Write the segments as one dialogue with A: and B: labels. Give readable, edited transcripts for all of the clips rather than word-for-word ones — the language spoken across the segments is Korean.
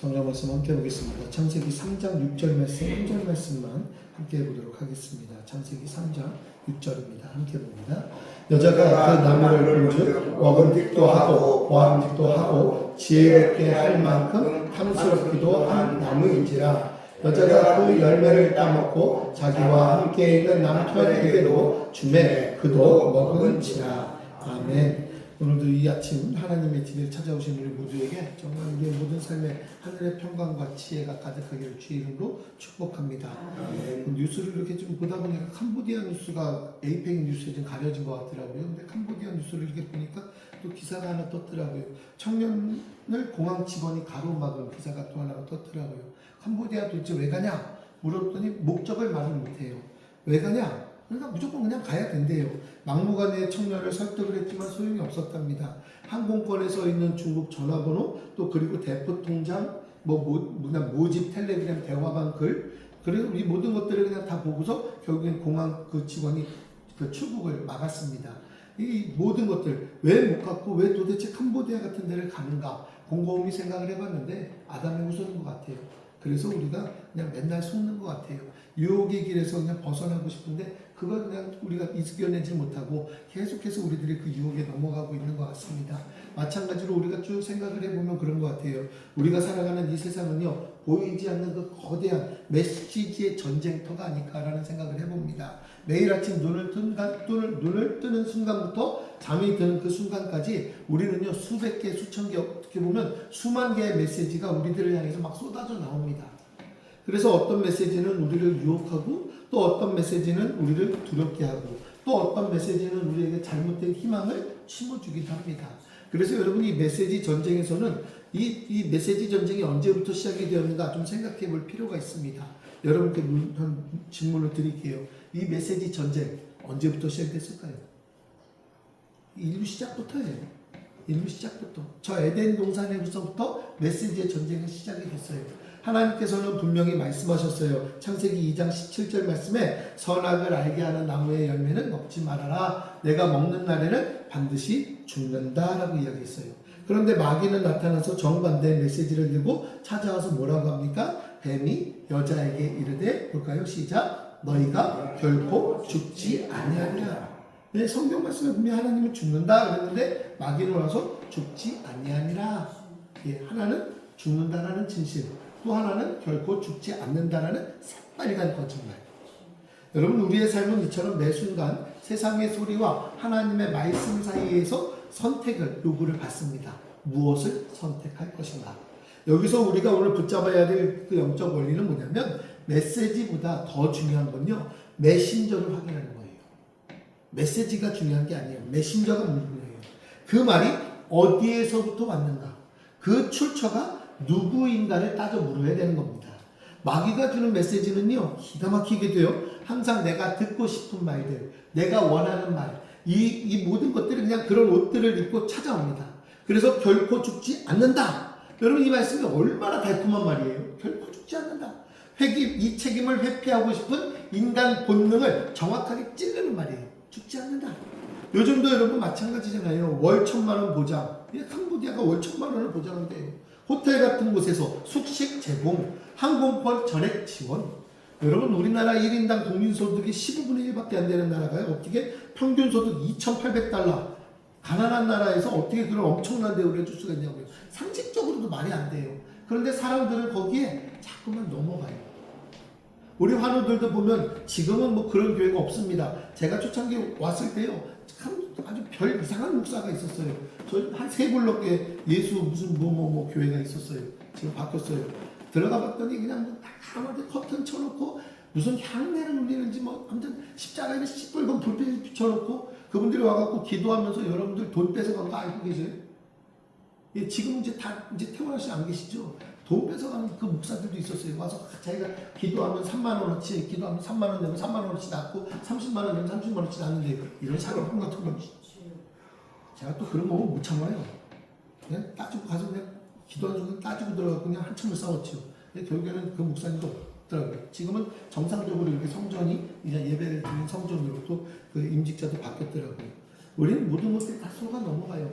A: 성경 말씀 함께 보겠습니다. 창세기 3장 6절 말씀, 1절 말씀만 함께 보도록 하겠습니다. 창세기 3장 6절입니다. 함께 봅니다. 여자가 그 나무를 본즉 먹음직도 하고 보암직도 하고 지혜롭게 할 만큼 탐스럽기도 한 나무인지라. 여자가 그 열매를 따먹고 자기와 함께 있는 남편에게도 주매 그도 먹은지라. 아멘. 오늘도 이 아침 하나님의 집에 찾아오신 우리 모두에게 정말 우리의 모든 삶에 하늘의 평강과 지혜가 가득하기를 주의 이름으로 축복합니다. 뉴스를 이렇게 좀 보다 보니까 캄보디아 뉴스가 에이펙 뉴스에 좀 가려진 것 같더라고요. 근데 캄보디아 뉴스를 이렇게 보니까 또 기사가 하나 떴더라고요. 청년을 공항 직원이 가로막은 기사가 또 하나가 떴더라고요. 캄보디아 도대체 왜 가냐? 물었더니 목적을 말을 못해요. 왜 가냐? 그러니까 무조건 그냥 가야 된대요. 막무가내 청년을 설득을 했지만 소용이 없었답니다. 항공권에 서 있는 중국 전화번호, 또 그리고 대포 통장, 모집 텔레그램 대화방 글, 그리고 이 모든 것들을 그냥 다 보고서 결국엔 공항 그 직원이 그 출국을 막았습니다. 이 모든 것들 왜 못 갔고 왜 도대체 캄보디아 같은 데를 가는가 곰곰이 생각을 해봤는데 아담의 후손인 것 같아요. 그래서 우리가 그냥 맨날 속는 것 같아요. 유혹의 길에서 그냥 벗어나고 싶은데 그걸 그냥 우리가 이겨내지 못하고 계속해서 우리들이 그 유혹에 넘어가고 있는 것 같습니다. 마찬가지로 우리가 쭉 생각을 해보면 그런 것 같아요. 우리가 살아가는 이 세상은요, 보이지 않는 그 거대한 메시지의 전쟁터가 아닐까라는 생각을 해봅니다. 매일 아침 눈을 뜨는 순간부터 잠이 드는 그 순간까지 우리는요, 수백 개, 수천 개, 어떻게 보면 수만 개의 메시지가 우리들을 향해서 막 쏟아져 나옵니다. 그래서 어떤 메시지는 우리를 유혹하고 또 어떤 메시지는 우리를 두렵게 하고 또 어떤 메시지는 우리에게 잘못된 희망을 심어주기도 합니다. 그래서 여러분 이 메시지 전쟁에서는 이 메시지 전쟁이 언제부터 시작이 되었는가 좀 생각해 볼 필요가 있습니다. 여러분께 한 질문을 드릴게요. 이 메시지 전쟁 언제부터 시작됐을까요? 인류 시작부터예요. 인류 시작부터. 저 에덴 동산에서부터 메시지의 전쟁이 시작이 됐어요. 하나님께서는 분명히 말씀하셨어요. 창세기 2장 17절 말씀에 선악을 알게 하는 나무의 열매는 먹지 말아라. 내가 먹는 날에는 반드시 죽는다라고 이야기했어요. 그런데 마귀는 나타나서 정반대의 메시지를 들고 찾아와서 뭐라고 합니까? 뱀이 여자에게 이르되 볼까요? 시작. 너희가 결코 죽지 아니하리라. 네, 성경 말씀에 보면 하나님은 죽는다 그랬는데 마귀는 와서 죽지 아니하니라. 예, 하나는 죽는다라는 진실, 또 하나는 결코 죽지 않는다라는 새빨간 거짓말. 여러분 우리의 삶은 이처럼 매 순간 세상의 소리와 하나님의 말씀 사이에서 선택을 요구를 받습니다. 무엇을 선택할 것인가. 여기서 우리가 오늘 붙잡아야 될 그 영적 원리는 뭐냐면 메시지보다 더 중요한 건요, 메신저를 확인하는 거예요. 메시지가 중요한 게 아니에요. 메신저가 중요해요. 그 말이 어디에서부터 왔는가, 그 출처가 누구인가를 따져 물어야 되는 겁니다. 마귀가 주는 메시지는요, 기가 막히게 돼요. 항상 내가 듣고 싶은 말들, 내가 원하는 말, 이 모든 것들이 그냥 그런 옷들을 입고 찾아옵니다. 그래서 결코 죽지 않는다. 여러분 이 말씀이 얼마나 달콤한 말이에요. 결코 죽지 않는다. 이 책임을 회피하고 싶은 인간 본능을 정확하게 찌르는 말이에요. 죽지 않는다. 요즘도 여러분 마찬가지잖아요. 월 1,000만 원 보장. 캄보디아가 월 1,000만 원을 보장한대요. 호텔 같은 곳에서 숙식 제공, 항공권 전액 지원. 여러분 우리나라 1인당 국민소득이 15분의 1밖에 안 되는 나라가요. 어떻게 평균 소득 2,800달러. 가난한 나라에서 어떻게 그런 엄청난 대우를 해줄 수가 있냐고요. 상식적으로도 말이 안 돼요. 그런데 사람들은 거기에 자꾸만 넘어가요. 우리 환우들도 보면 지금은 뭐 그런 교회가 없습니다. 제가 초창기에 왔을 때요, 참 아주 별 이상한 목사가 있었어요. 저희 한 3블럭에 예수 무슨 교회가 있었어요. 지금 바뀌었어요. 들어가 봤더니 그냥 다까맣게 커튼 쳐놓고 무슨 향내를 울리는지 아무튼 십자가에 시뻘건 불빛을 비춰놓고 그분들이 와갖고 기도하면서 여러분들 돈 뺏어간 거 알고 계세요? 예, 지금 이제 태어나시 안 계시죠? 돈 뺏어가는 그 목사들도 있었어요. 와서 자기가 기도하면 3만 원어치, 기도하면 3만 원 내면 3만 원어치 낳고 30만 원 내면 30만 원어치 낳는데 이런 사기꾼 같은 거. 제가 또 그런 거 못 참아요. 그냥 따지고 가서 그냥 기도하는 순간 따지고 들어가고 그냥 한참을 싸웠죠. 결국에는 그 목사님도 없더라고요. 지금은 정상적으로 이렇게 성전이 이제 예배를 드리는 성전으로 또 그 임직자도 바뀌었더라고요. 우리는 모든 것들이 다 속아 넘어가요.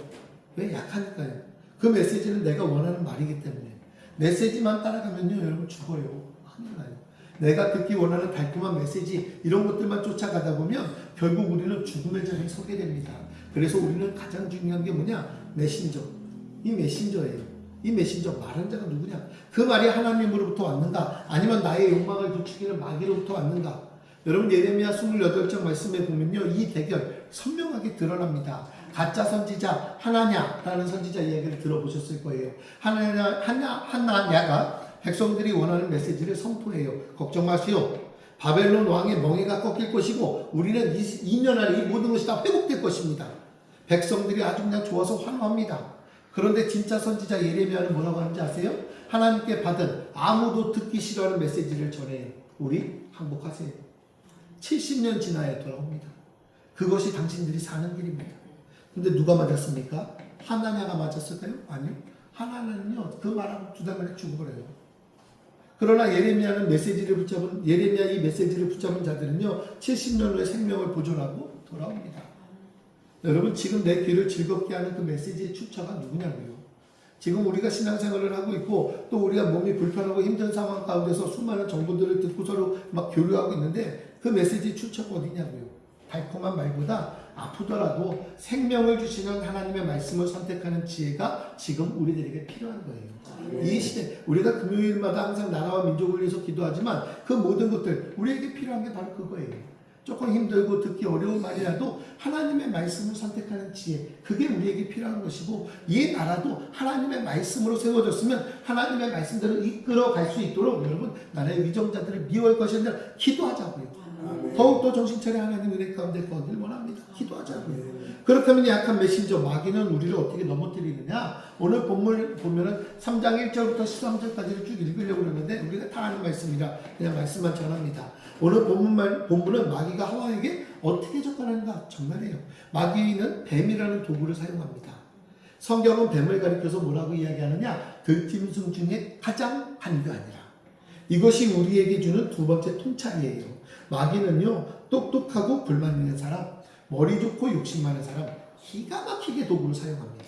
A: 왜? 약하니까요. 그 메시지는 내가 원하는 말이기 때문에. 메시지만 따라가면요 여러분 죽어요. 큰일 나요. 내가 듣기 원하는 달콤한 메시지 이런 것들만 쫓아가다 보면 결국 우리는 죽음의 자리에 서게 됩니다. 그래서 우리는 가장 중요한 게 뭐냐? 메신저. 이 메신저예요. 이 메신저 말한 자가 누구냐? 그 말이 하나님으로부터 왔는가? 아니면 나의 욕망을 부추기는 마귀로부터 왔는가? 여러분 예레미야 28장 말씀에 보면요 이 대결 선명하게 드러납니다. 가짜 선지자 하나냐라는 선지자 이야기를 들어보셨을 거예요. 하나냐가 백성들이 원하는 메시지를 선포해요. 걱정 마시오. 바벨론 왕의 멍에가 꺾일 것이고 우리는 2년 안에 이 모든 것이 다 회복될 것입니다. 백성들이 아주 그냥 좋아서 환호합니다. 그런데 진짜 선지자 예레미야는 뭐라고 하는지 아세요? 하나님께 받은 아무도 듣기 싫어하는 메시지를 전해요. 우리 항복하세요. 70년 지나야 돌아옵니다. 그것이 당신들이 사는 길입니다. 근데 누가 맞았습니까? 하나냐가 맞았을까요? 아니요. 하나는요 그 말하고 2달 만에 죽어버려요. 그러나 예레미야는 예레미야 이 메시지를 붙잡은 자들은요 70년 후에 생명을 보존하고 돌아옵니다. 여러분 지금 내 귀를 즐겁게 하는 그 메시지의 출처가 누구냐고요. 지금 우리가 신앙생활을 하고 있고 또 우리가 몸이 불편하고 힘든 상황 가운데서 수많은 정보들을 듣고 서로 막 교류하고 있는데 그 메시지의 출처가 어디냐고요. 달콤한 말보다 아프더라도 생명을 주시는 하나님의 말씀을 선택하는 지혜가 지금 우리들에게 필요한 거예요. 이 시대 우리가 금요일마다 항상 나라와 민족을 위해서 기도하지만 그 모든 것들 우리에게 필요한 게 바로 그거예요. 조금 힘들고 듣기 어려운 말이라도 하나님의 말씀을 선택하는 지혜 그게 우리에게 필요한 것이고 이 나라도 하나님의 말씀으로 세워졌으면 하나님의 말씀대로 이끌어갈 수 있도록 여러분 나라의 위정자들을 미워할 것이 아니라 기도하자고요. 더욱더 정신차려 하나님 은혜 가운데 거길 원합니다. 기도하자고요. 그렇다면 약한 메신저 마귀는 우리를 어떻게 넘어뜨리느냐? 오늘 본문을 보면은 3장 1절부터 13절까지를 쭉 읽으려고 그러는데 우리가 다 아는 말씀이라 그냥 말씀만 전합니다. 오늘 본문은 마귀가 하와에게 어떻게 접근하는가 정말이에요. 마귀는 뱀이라는 도구를 사용합니다. 성경은 뱀을 가리켜서 뭐라고 이야기하느냐? 들짐승 중에 가장 간교하니라. 이것이 우리에게 주는 두 번째 통찰이에요. 마귀는요 똑똑하고 불만 있는 사람, 머리 좋고 욕심 많은 사람 기가 막히게 도구를 사용합니다.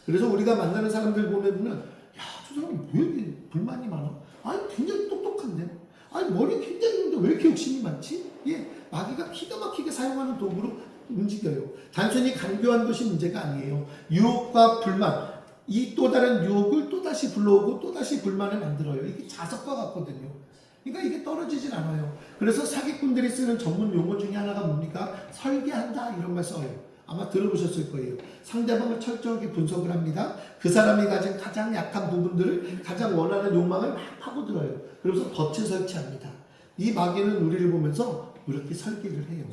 A: 그래서 우리가 만나는 사람들 보면은 야, 저 사람 왜 이렇게 불만이 많아? 아니 굉장히 똑똑한데, 아니 머리 굉장히 좋은데 왜 이렇게 욕심이 많지? 예, 마귀가 기가 막히게 사용하는 도구로 움직여요. 단순히 간교한 것이 문제가 아니에요. 유혹과 불만, 이 또 다른 유혹을 또다시 불러오고 또다시 불만을 만들어요. 이게 자석과 같거든요. 그러니까 이게 떨어지질 않아요. 그래서 사기꾼들이 쓰는 전문 용어 중에 하나가 뭡니까? 설계한다 이런 말 써요. 아마 들어보셨을 거예요. 상대방을 철저하게 분석을 합니다. 그 사람이 가진 가장 약한 부분들을 가장 원하는 욕망을 막 파고들어요. 그래서 덫을 설치합니다. 이 마귀는 우리를 보면서 이렇게 설계를 해요.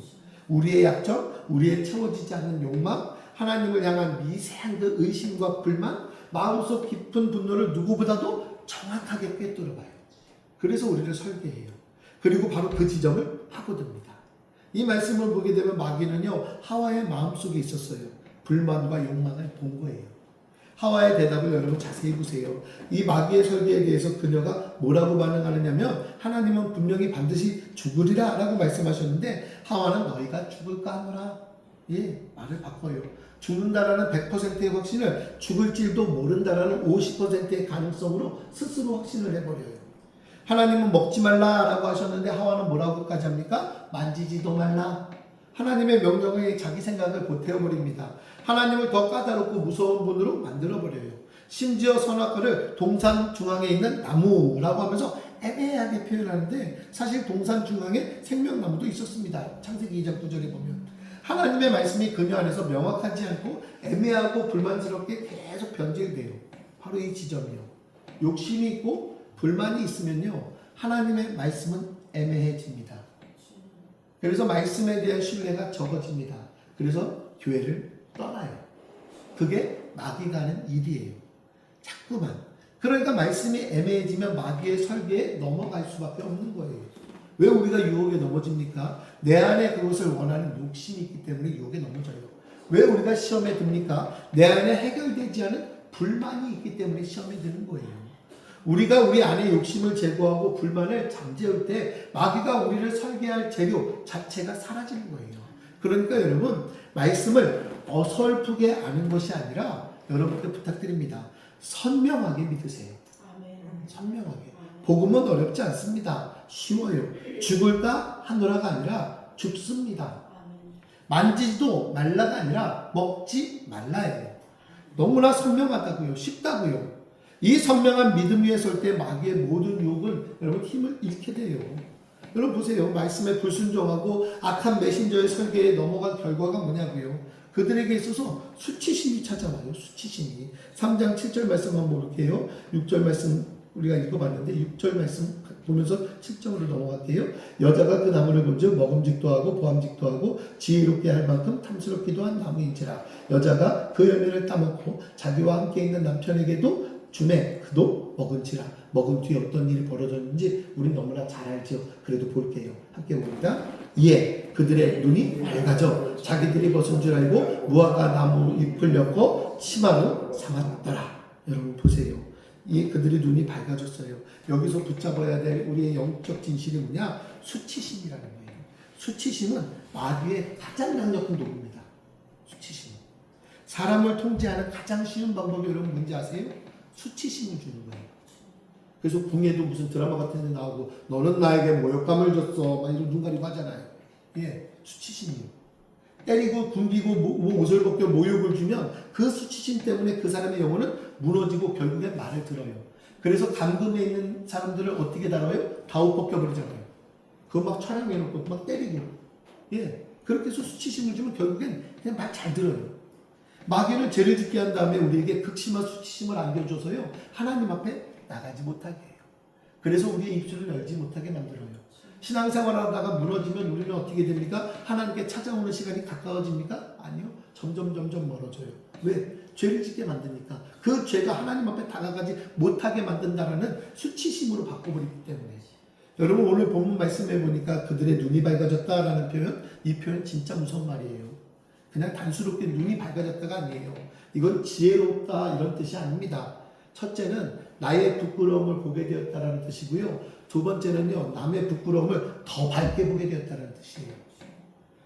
A: 우리의 약점, 우리의 채워지지 않는 욕망, 하나님을 향한 미세한 그 의심과 불만, 마음속 깊은 분노를 누구보다도 정확하게 꿰뚫어봐요. 그래서 우리를 설계해요. 그리고 바로 그 지점을 파고듭니다. 이 말씀을 보게 되면 마귀는요 하와의 마음속에 있었어요. 불만과 욕망을 본 거예요. 하와의 대답을 여러분 자세히 보세요. 이 마귀의 설계에 대해서 그녀가 뭐라고 반응하느냐면 하나님은 분명히 반드시 죽으리라 라고 말씀하셨는데 하와는 너희가 죽을까 하노라. 예, 말을 바꿔요. 죽는다라는 100%의 확신을 죽을 줄도 모른다라는 50%의 가능성으로 스스로 확신을 해버려요. 하나님은 먹지 말라라고 하셨는데 하와는 뭐라고까지 합니까? 만지지도 말라. 하나님의 명령에 자기 생각을 보태어버립니다. 하나님을 더 까다롭고 무서운 분으로 만들어버려요. 심지어 선악과를 동산 중앙에 있는 나무라고 하면서 애매하게 표현하는데 사실 동산 중앙에 생명나무도 있었습니다. 창세기 2장 9절에 보면 하나님의 말씀이 그녀 안에서 명확하지 않고 애매하고 불만스럽게 계속 변질돼요. 바로 이 지점이요. 욕심이 있고 불만이 있으면요 하나님의 말씀은 애매해집니다. 그래서 말씀에 대한 신뢰가 적어집니다. 그래서 교회를 떠나요. 그게 마귀가 하는 일이에요. 자꾸만. 그러니까 말씀이 애매해지면 마귀의 설계에 넘어갈 수밖에 없는 거예요. 왜 우리가 유혹에 넘어집니까? 내 안에 그것을 원하는 욕심이 있기 때문에 유혹에 넘어져요. 왜 우리가 시험에 듭니까? 내 안에 해결되지 않은 불만이 있기 때문에 시험에 드는 거예요. 우리가 우리 안에 욕심을 제거하고 불만을 잠재울 때 마귀가 우리를 설계할 재료 자체가 사라지는 거예요. 그러니까 여러분 말씀을 어설프게 아는 것이 아니라 여러분께 부탁드립니다. 선명하게 믿으세요.
B: 아멘.
A: 선명하게. 복음은 어렵지 않습니다. 쉬워요. 죽을까 하노라가 아니라 죽습니다. 만지지도 말라가 아니라 먹지 말라예요. 너무나 선명하다고요. 쉽다고요. 이 선명한 믿음 위에 설 때 마귀의 모든 유혹은 여러분 힘을 잃게 돼요. 여러분 보세요. 말씀에 불순종하고 악한 메신저의 설계에 넘어간 결과가 뭐냐고요. 그들에게 있어서 수치심이 찾아와요. 수치심이. 3장 7절 말씀 한번 볼게요. 6절 말씀 우리가 읽어봤는데 6절 말씀 보면서 7절으로 넘어갈게요. 여자가 그 나무를 본즉 먹음직도 하고 보암직도 하고 지혜롭게 할 만큼 탐스럽기도 한 나무인지라. 여자가 그 열매를 따먹고 자기와 함께 있는 남편에게도 주매 그도 먹은지라. 먹은 뒤에 어떤 일이 벌어졌는지 우린 너무나 잘 알죠. 그래도 볼게요. 함께 봅니다. 이에 그들의 눈이 밝아져 자기들이 벗은 줄 알고 무화과 나무 잎을 엮어 치마로 삼았더라. 여러분 보세요. 이 그들의 눈이 밝아졌어요. 여기서 붙잡아야 될 우리의 영적 진실이 뭐냐? 수치심이라는 거예요. 수치심은 마귀의 가장 강력한 도구입니다. 수치심. 사람을 통제하는 가장 쉬운 방법이 여러분 뭔지 아세요? 수치심을 주는 거예요. 그래서 궁예도 무슨 드라마 같은 데 나오고 너는 나에게 모욕감을 줬어 막 이런 눈 가리고 하잖아요. 예, 수치심이요. 때리고 굶기고 옷을 벗겨 모욕을 주면 그 수치심 때문에 그 사람의 영혼은 무너지고 결국엔 말을 들어요. 그래서 감금에 있는 사람들을 어떻게 다뤄요? 다 옷 벗겨버리잖아요. 그거 막 촬영해놓고 막 때리고. 예, 그렇게 해서 수치심을 주면 결국엔 그냥 말 잘 들어요. 마귀는 죄를 짓게 한 다음에 우리에게 극심한 수치심을 안겨줘서요. 하나님 앞에 나가지 못하게 해요. 그래서 우리의 입술을 열지 못하게 만들어요. 신앙생활 하다가 무너지면 우리는 어떻게 됩니까? 하나님께 찾아오는 시간이 가까워집니까? 아니요. 점점 멀어져요. 왜? 죄를 짓게 만드니까. 그 죄가 하나님 앞에 다가가지 못하게 만든다라는 수치심으로 바꿔버리기 때문에. 여러분 오늘 본문 말씀해 보니까 그들의 눈이 밝아졌다라는 표현, 이 표현 진짜 무서운 말이에요. 그냥 단순롭게 눈이 밝아졌다가 아니에요. 이건 지혜롭다 이런 뜻이 아닙니다. 첫째는 나의 부끄러움을 보게 되었다라는 뜻이고요. 두 번째는요, 남의 부끄러움을 더 밝게 보게 되었다는 뜻이에요.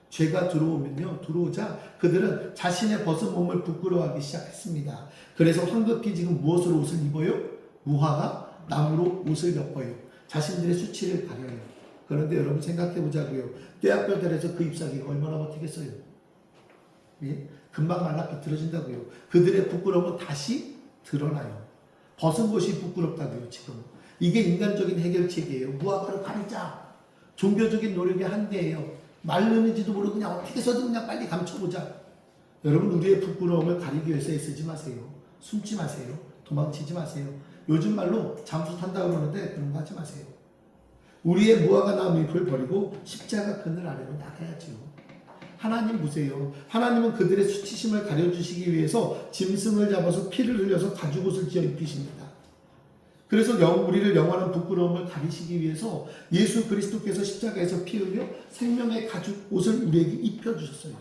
A: 죄가 들어오자 그들은 자신의 벗은 몸을 부끄러워하기 시작했습니다. 그래서 황급히 지금 무엇으로 옷을 입어요? 무화과 나무로 옷을 엮어요. 자신들의 수치를 가려요. 그런데 여러분 생각해 보자고요. 떼약볕들에서 그 잎사귀가 얼마나 버티겠어요? 예? 금방 말라 비틀어진다고요. 그들의 부끄러움은 다시 드러나요. 벗은 것이 부끄럽다고요. 지금 이게 인간적인 해결책이에요. 무화과를 가리자. 종교적인 노력의 한계예요. 말르는지도 모르고 그냥 어떻게 해서든 그냥 빨리 감춰보자. 여러분 우리의 부끄러움을 가리기 위해서 애쓰지 마세요. 숨지 마세요. 도망치지 마세요. 요즘 말로 잠수 탄다고 그러는데 그런 거 하지 마세요. 우리의 무화과 나무 잎을 버리고 십자가 그늘 아래로 나가야죠. 하나님 보세요. 하나님은 그들의 수치심을 가려주시기 위해서 짐승을 잡아서 피를 흘려서 가죽옷을 지어 입히십니다. 그래서 우리를 영원한 부끄러움을 가리시기 위해서 예수 그리스도께서 십자가에서 피 흘려 생명의 가죽옷을 우리에게 입혀주셨어요.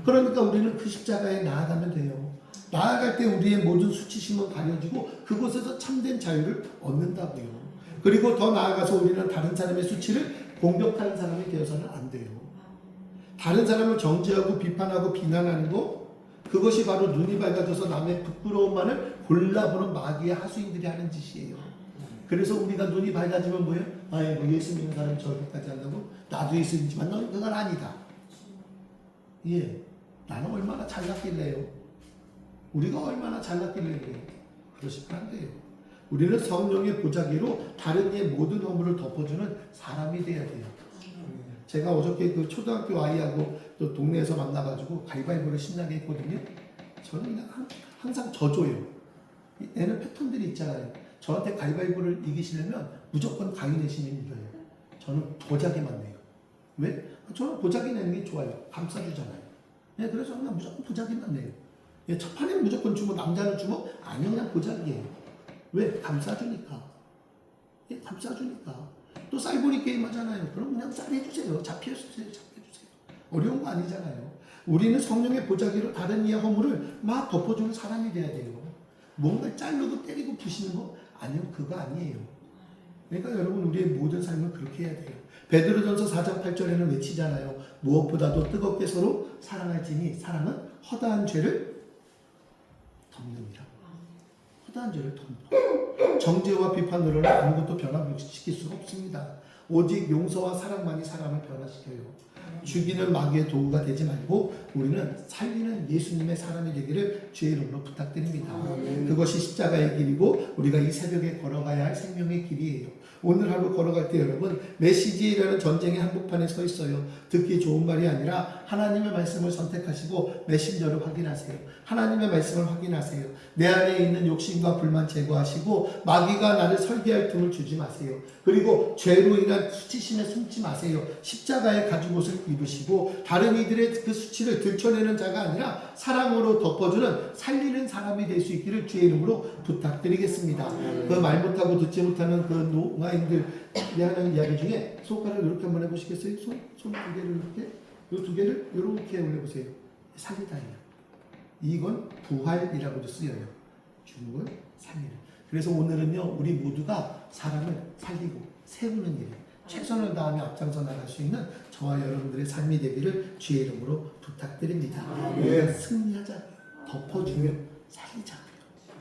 A: 그러니까 우리는 그 십자가에 나아가면 돼요. 나아갈 때 우리의 모든 수치심은 가려지고 그곳에서 참된 자유를 얻는다고요. 그리고 더 나아가서 우리는 다른 사람의 수치를 공격하는 사람이 되어서는 안 돼요. 다른 사람을 정죄하고 비판하고 비난하는 거, 그것이 바로 눈이 밝아져서 남의 부끄러움만을 골라보는 마귀의 하수인들이 하는 짓이에요. 그래서 우리가 눈이 밝아지면 뭐예요? 아이고 예수 믿는 사람이 저렇게까지 한다고? 나도 예수 믿지만 너는 그건 아니다. 예, 나는 얼마나 잘났길래요? 우리가 얼마나 잘났길래 그래요? 그러시면 안 돼요. 우리는 성령의 보자기로 다른 이의 모든 허물을 덮어주는 사람이 돼야 돼요. 제가 어저께 그 초등학교 아이하고 또 동네에서 만나가지고 가위바위보를 신나게 했거든요. 저는 그냥 항상 져줘요. 애는 패턴들이 있잖아요. 저한테 가위바위보를 이기시려면 무조건 가위 내시면 이겨요. 저는 보자기만 내요. 왜? 저는 보자기 내는 게 좋아요. 감싸주잖아요. 예, 그래서 그냥 무조건 보자기만 내요. 예, 첫 판에는 무조건 주고 남자는 주고 아니요 그냥 보자기예요. 왜? 감싸주니까. 예, 감싸주니까. 또 쌀보리 게임 하잖아요. 그럼 그냥 쌀 해주세요. 잡혀주세요. 어려운 거 아니잖아요. 우리는 성령의 보자기로 다른 이의 허물을 막 덮어주는 사람이 돼야 돼요. 뭔가 자르고 때리고 부시는 거? 아니요. 그거 아니에요. 그러니까 여러분 우리의 모든 삶을 그렇게 해야 돼요. 베드로전서 4장 8절에는 외치잖아요. 무엇보다도 뜨겁게 서로 사랑할지니 사랑은 허다한 죄를 덮느니라. 허다한 죄를 덮는. 정죄와 비판으로는 아무것도 변화시킬 수가 없습니다. 오직 용서와 사랑만이 사람을 변화시켜요. 죽이는 마귀의 도구가 되지 말고 우리는 살리는 예수님의 사람이 되기를 주의 이름으로 부탁드립니다. 그것이 십자가의 길이고 우리가 이 새벽에 걸어가야 할 생명의 길이에요. 오늘 하루 걸어갈 때 여러분 메시지라는 전쟁의 한복판에 서 있어요. 듣기 좋은 말이 아니라 하나님의 말씀을 선택하시고 메신저를 확인하세요. 하나님의 말씀을 확인하세요. 내 안에 있는 욕심과 불만 제거하시고 마귀가 나를 설계할 틈을 주지 마세요. 그리고 죄로 인한 수치심에 숨지 마세요. 십자가의 가죽옷을 입으시고 다른 이들의 그 수치를 들춰내는 자가 아니라 사랑으로 덮어주는 살리는 사람이 될 수 있기를 주의 이름으로 부탁드리겠습니다. 그 말 못하고 듣지 못하는 그 노아인들이 하는 이야기 중에 손가락을 이렇게 한번 해보시겠어요? 손 두 개를 이렇게 이 두 개를 이렇게 올려보세요. 살리다예요. 이건 부활이라고도 쓰여요. 죽은 걸 살리는. 그래서 오늘은요 우리 모두가 사람을 살리고 세우는 일에 최선을 다하며 앞장서 나갈 수 있는 저와 여러분들의 삶이 되기를 주의 이름으로 부탁드립니다. 우리가 승리하자. 덮어주며 살리자.